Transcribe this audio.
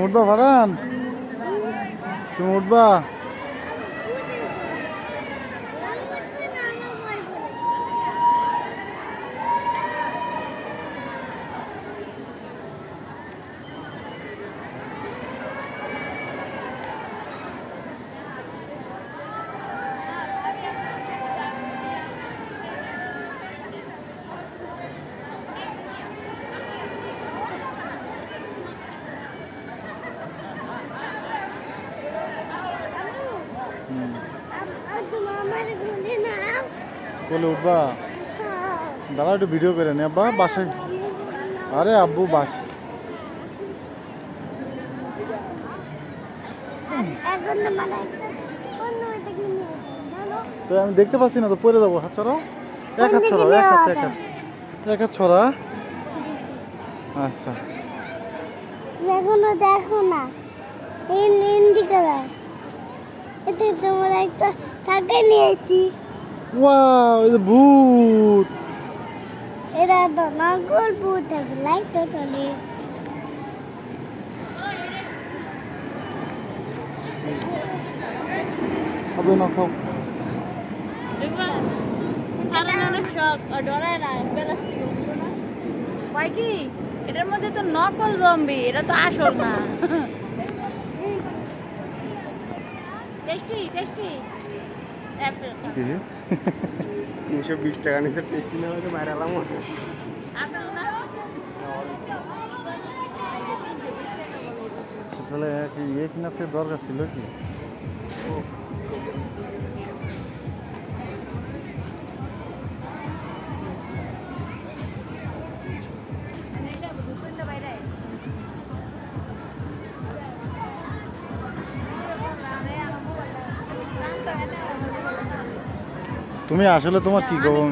উঠবা ফারান, তুমি উঠবা? কোলে উঠবা? দাঁড়া একটু ভিডিও করে নে আব্বা বাসে। আরে আব্বু বাস তো আমি দেখতে পাচ্ছি না তো, পরে যাবো। হাত ছড়াও, এক হাত ছড়াও, এক হাত, এক হাত, এক হাত ছড়া। আচ্ছা এখনো দেখো না, এই দিকে এতে তোমার একটা টাকা নিয়েছি। ওয়াও, এই যে ভূত। এরা তো নকল ভূত, লাইট তো চলে। হবে না, খাও। কি এটার মধ্যে তো নকল জম্বি, এটা তো আসল না। Tasty tasty. 320 টাকা নিচে টেস্টি না হলে বাইরে এলাম। তাহলে ইয়ে কিনাতে দরকার ছিল কি? তুমি আসলে তোমার কি খবর?